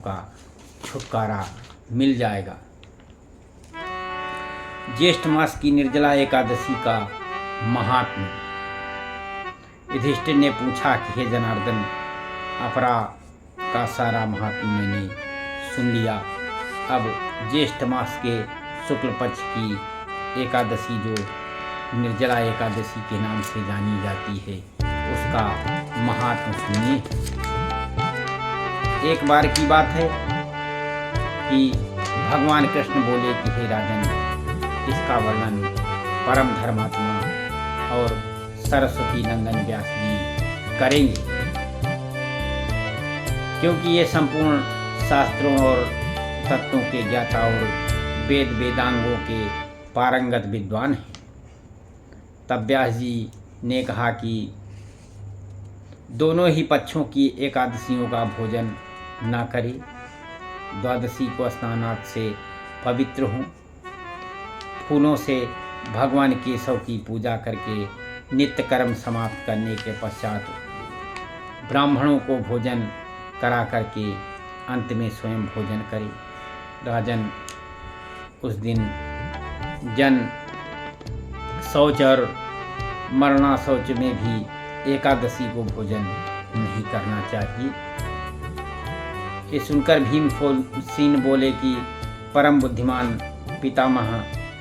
का छुटकारा मिल जाएगा। ज्येष्ठ मास की निर्जला एकादशी का महात्म्य। युधिष्ठिर ने पूछा कि हे जनार्दन, अपरा का सारा महात्म्य मैंने सुन लिया। अब ज्येष्ठ मास के शुक्ल पक्ष की एकादशी जो निर्जला एकादशी के नाम से जानी जाती है, उसका महात्म्य सुनिए। एक बार की बात है कि भगवान कृष्ण बोले कि हे राजन, इसका वर्णन परम धर्मात्मा और सरस्वती नंदन व्यास जी करेंगे, क्योंकि ये संपूर्ण शास्त्रों और तत्वों के ज्ञाता और वेद वेदांगों के पारंगत विद्वान हैं। तब व्यास जी ने कहा कि दोनों ही पक्षों की एकादशियों का भोजन ना करें, द्वादशी को स्नानार्थ से पवित्र हों, फूलों से भगवान केशव की पूजा करके नित्य कर्म समाप्त करने के पश्चात ब्राह्मणों को भोजन करा करके अंत में स्वयं भोजन करें। राजन, उस दिन जन शौच और मरना शौच में भी एकादशी को भोजन नहीं करना चाहिए। ये सुनकर भीमसेन बोले कि परम बुद्धिमान पितामह,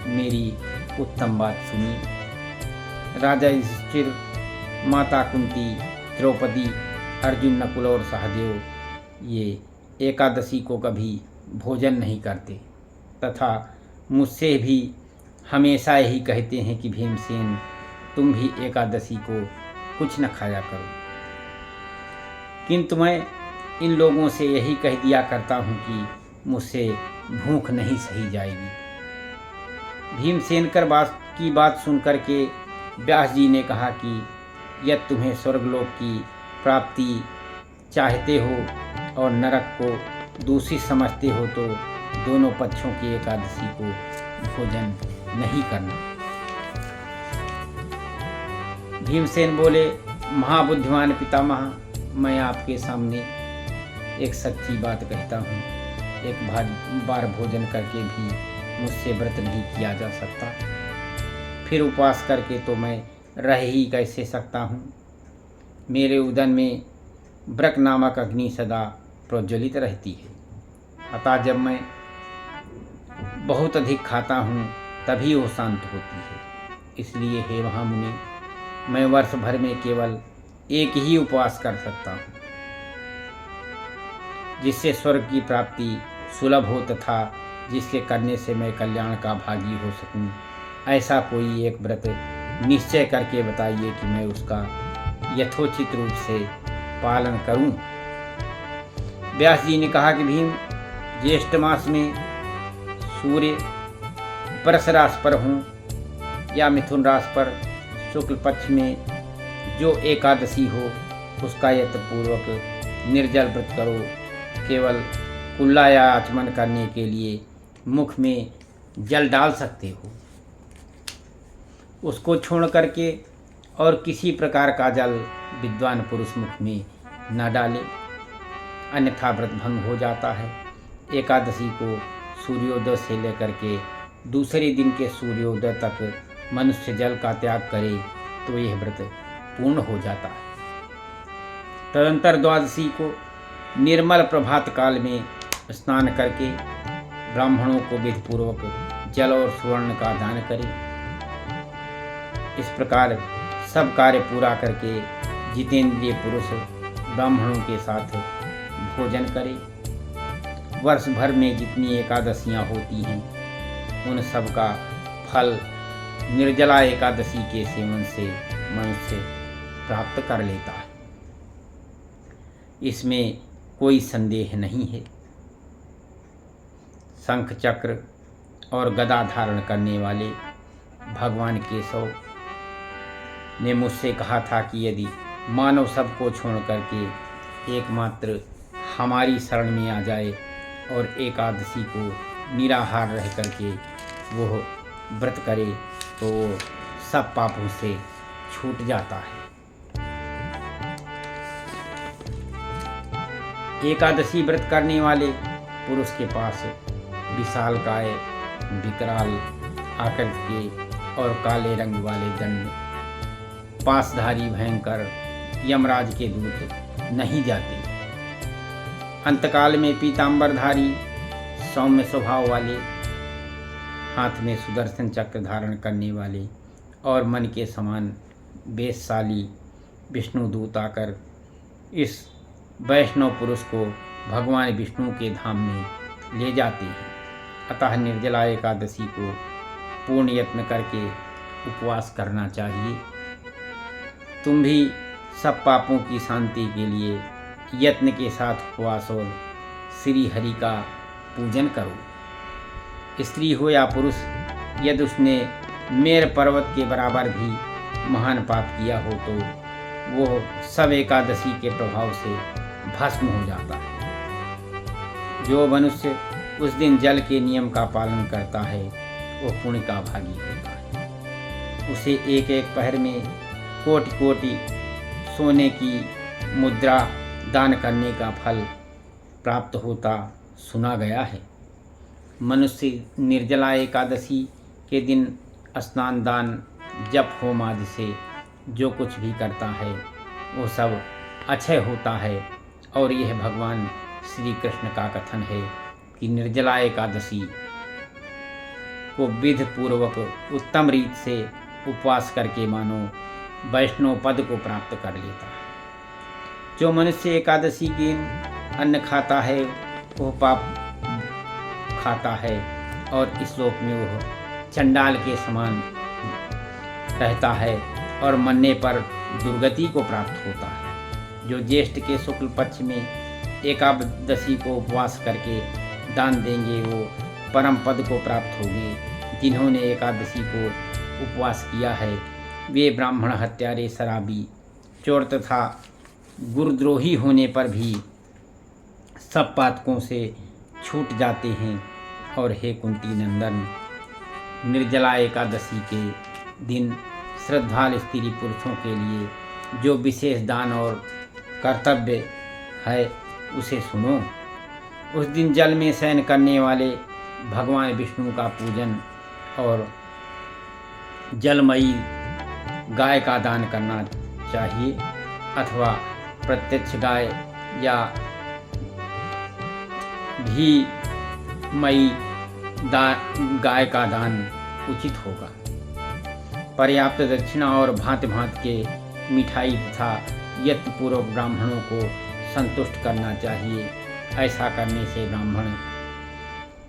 मेरी उत्तम बात सुनिए। राजा युधिष्ठिर, माता कुंती, द्रौपदी, अर्जुन, नकुल और सहदेव ये एकादशी को कभी भोजन नहीं करते तथा मुझसे भी हमेशा यही कहते हैं कि भीमसेन, तुम भी एकादशी को कुछ न खाया करो। किंतु मैं इन लोगों से यही कह दिया करता हूँ कि मुझसे भूख नहीं सही जाएगी। भीमसेन की बात सुनकर के व्यास जी ने कहा कि यदि तुम्हें स्वर्गलोक की प्राप्ति चाहते हो और नरक को दूषित समझते हो तो दोनों पक्षों की एकादशी को भोजन नहीं करना। भीमसेन बोले, महाबुद्धिमान पितामह, मैं आपके सामने एक सच्ची बात कहता हूँ। एक बार भोजन करके भी मुझसे व्रत नहीं किया जा सकता, फिर उपवास करके तो मैं रह ही कैसे सकता हूँ। मेरे उदर में ब्रक नामक अग्नि सदा प्रज्वलित रहती है, अतः जब मैं बहुत अधिक खाता हूँ तभी वो शांत होती है। इसलिए हे महामुनि, मैं वर्ष भर में केवल एक ही उपवास कर सकता हूँ, जिससे स्वर्ग की प्राप्ति सुलभ हो तथा जिसके करने से मैं कल्याण का भागी हो सकूं। ऐसा कोई एक व्रत निश्चय करके बताइए कि मैं उसका यथोचित रूप से पालन करूं। व्यास जी ने कहा कि भीम, ज्येष्ठ मास में सूर्य वृष राशि पर हों या मिथुन राशि पर शुक्ल पक्ष में जो एकादशी हो, उसका यत्नपूर्वक निर्जल व्रत करो। केवल कुल्ला या आचमन करने के लिए मुख में जल डाल सकते हो, उसको छोड़ करके और किसी प्रकार का जल विद्वान पुरुष मुख में न डाले, अन्यथा व्रत भंग हो जाता है। एकादशी को सूर्योदय से लेकर के दूसरे दिन के सूर्योदय तक मनुष्य जल का त्याग करे तो यह व्रत पूर्ण हो जाता है। तदंतर द्वादशी को निर्मल प्रभात काल में स्नान करके ब्राह्मणों को विधिपूर्वक जल और स्वर्ण का दान करें। इस प्रकार सब कार्य पूरा करके जितेंद्रिय पुरुष ब्राह्मणों के साथ भोजन करें। वर्ष भर में जितनी एकादशियां होती हैं, उन सब का फल निर्जला एकादशी के सेवन से मनुष्य प्राप्त कर लेता है, इसमें कोई संदेह नहीं है। शंख चक्र और गदा धारण करने वाले भगवान केशव ने मुझसे कहा था कि यदि मानव सबको छोड़ करके एकमात्र हमारी शरण में आ जाए और एकादशी को निराहार रह करके वो व्रत करे तो वो सब पापों से छूट जाता है। एकादशी व्रत करने वाले पुरुष के पास विशालकाय विकराल आकृति के और काले रंग वाले दंड पासधारी भयंकर यमराज के दूत नहीं जाते। अंतकाल में पीतांबरधारी सौम्य स्वभाव वाले, हाथ में सुदर्शन चक्र धारण करने वाले और मन के समान वेशशाली विष्णुदूत आकर इस वैष्णव पुरुष को भगवान विष्णु के धाम में ले जाते हैं। अतः निर्जला एकादशी को पूर्ण यत्न करके उपवास करना चाहिए। तुम भी सब पापों की शांति के लिए यत्न के साथ उपवास और श्री हरि का पूजन करो। स्त्री हो या पुरुष, यदि उसने मेर पर्वत के बराबर भी महान पाप किया हो तो वो सब एकादशी के प्रभाव से भस्म हो जाता है। जो मनुष्य उस दिन जल के नियम का पालन करता है वो पुण्य का भागी होता है। उसे एक एक पहर में कोटि कोटि सोने की मुद्रा दान करने का फल प्राप्त होता सुना गया है। मनुष्य निर्जला एकादशी के दिन स्नान दान जप होम आदि से जो कुछ भी करता है वो सब अक्षय होता है। और यह भगवान श्री कृष्ण का कथन है कि निर्जला एकादशी को विधि पूर्वक उत्तम रीत से उपवास करके मानो वैष्णव पद को प्राप्त कर लेता है। जो मनुष्य एकादशी के दिन अन्न खाता है वह पाप खाता है और इस लोक में वह चंडाल के समान रहता है और मरने पर दुर्गति को प्राप्त होता है। जो ज्येष्ठ के शुक्ल पक्ष में एकादशी को उपवास करके दान देंगे वो परम पद को प्राप्त होंगे। जिन्होंने एकादशी को उपवास किया है वे ब्राह्मण, हत्यारे, शराबी, चोर तथा गुरुद्रोही होने पर भी सब पातकों से छूट जाते हैं। और हे कुंती नंदन, निर्जला एकादशी के दिन श्रद्धालु स्त्री पुरुषों के लिए जो विशेष दान और कर्तव्य है उसे सुनो। उस दिन जल में शयन करने वाले भगवान विष्णु का पूजन और जलमयी गाय का दान करना चाहिए अथवा प्रत्यक्ष गाय या घी मई गाय का दान उचित होगा। पर्याप्त दक्षिणा और भांति भांति के मिठाई तथा यत्नपूर्वक ब्राह्मणों को संतुष्ट करना चाहिए। ऐसा करने से ब्राह्मण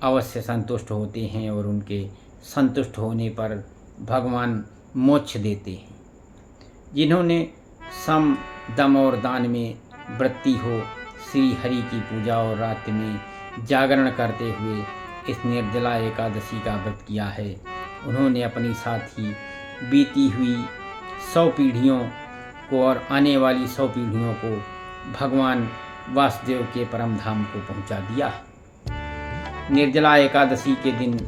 अवश्य संतुष्ट होते हैं और उनके संतुष्ट होने पर भगवान मोक्ष देते हैं। जिन्होंने सम, दम और दान में वृत्ति हो, श्री हरि की पूजा और रात्रि में जागरण करते हुए इस निर्जला एकादशी का व्रत किया है, उन्होंने अपनी साथ ही बीती हुई 100 पीढ़ियों को और आने वाली 100 पीढ़ियों को भगवान वासुदेव के परम धाम को पहुंचा दिया। निर्जला एकादशी के दिन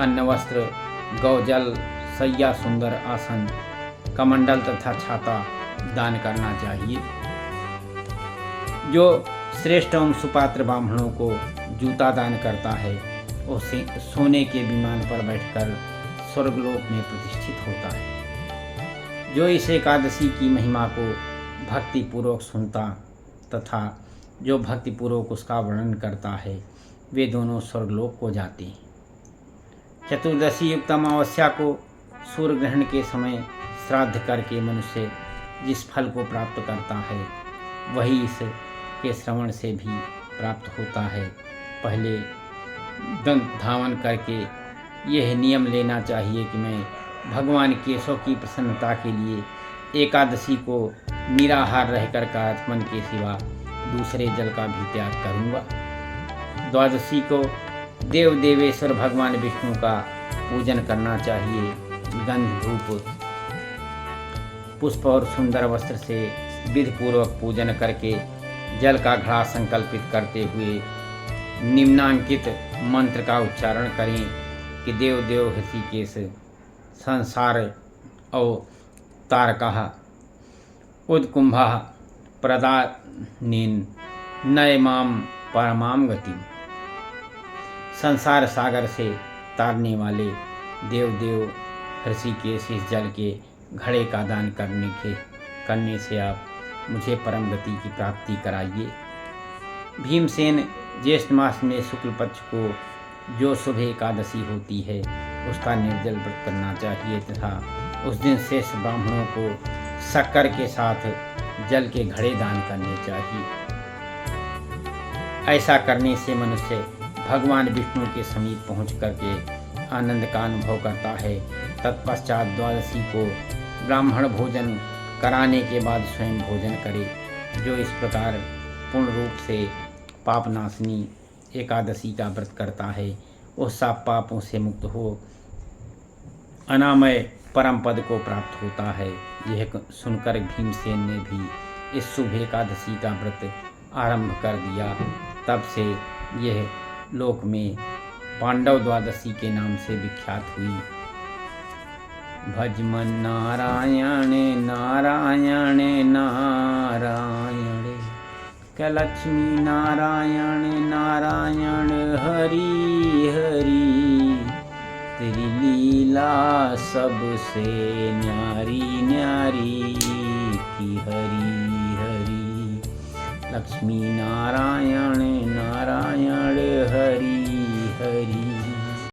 अन्न, वस्त्र, गौजल, सैया, सुंदर आसन, कमंडल तथा छाता दान करना चाहिए। जो श्रेष्ठ एवं सुपात्र ब्राह्मणों को जूता दान करता है वो सोने के विमान पर बैठकर स्वर्गलोक में प्रतिष्ठित होता है। जो इस एकादशी की महिमा को भक्तिपूर्वक सुनता तथा जो भक्तिपूर्वक उसका वर्णन करता है वे दोनों स्वर्गलोक को जाते हैं। चतुर्दशी युक्त अमावस्या को सूर्य ग्रहण के समय श्राद्ध करके मनुष्य जिस फल को प्राप्त करता है वही इस के श्रवण से भी प्राप्त होता है। पहले दंत धावन करके यह नियम लेना चाहिए कि मैं भगवान केशव की प्रसन्नता के लिए एकादशी को निराहार रहकर का आत्मन के सिवा दूसरे जल का भी त्याग करूँगा। द्वादशी को देव देवेश्वर भगवान विष्णु का पूजन करना चाहिए। गंध, धूप, पुष्प और सुंदर वस्त्र से विधिपूर्वक पूजन करके जल का घड़ा संकल्पित करते हुए निम्नांकित मंत्र का उच्चारण करें कि देव देव हृषिकेश संसार अवतारकः उद्कुंभः प्रदानेन नए माम परमाम गति। संसार सागर से तारने वाले देव ऋषिकेश इस जल के घड़े का दान करने से आप मुझे परम गति की प्राप्ति कराइए। भीमसेन ज्येष्ठ मास में शुक्ल पक्ष को जो शुभ एकादशी होती है उसका निर्जल व्रत करना चाहिए तथा उस दिन शेष ब्राह्मणों को शक्कर के साथ जल के घड़े दान करने चाहिए। ऐसा करने से मनुष्य भगवान विष्णु के समीप पहुँच करके आनंद का अनुभव करता है। तत्पश्चात द्वादशी को ब्राह्मण भोजन कराने के बाद स्वयं भोजन करे। जो इस प्रकार पूर्ण रूप से पापनाशिनी एकादशी का व्रत करता है वो सब पापों से मुक्त हो अनामय परम पद को प्राप्त होता है। यह सुनकर भीमसेन ने भी इस शुभ एकादशी का व्रत आरंभ कर दिया। तब से यह लोक में पांडव द्वादशी के नाम से विख्यात हुई। भजमन नारायण नारायण नारायण क लक्ष्मी नारायण नारायण हरि हरि। तेरी लीला सबसे न्यारी न्यारी की हरि हरि। लक्ष्मी नारायण नारायण हरि हरि।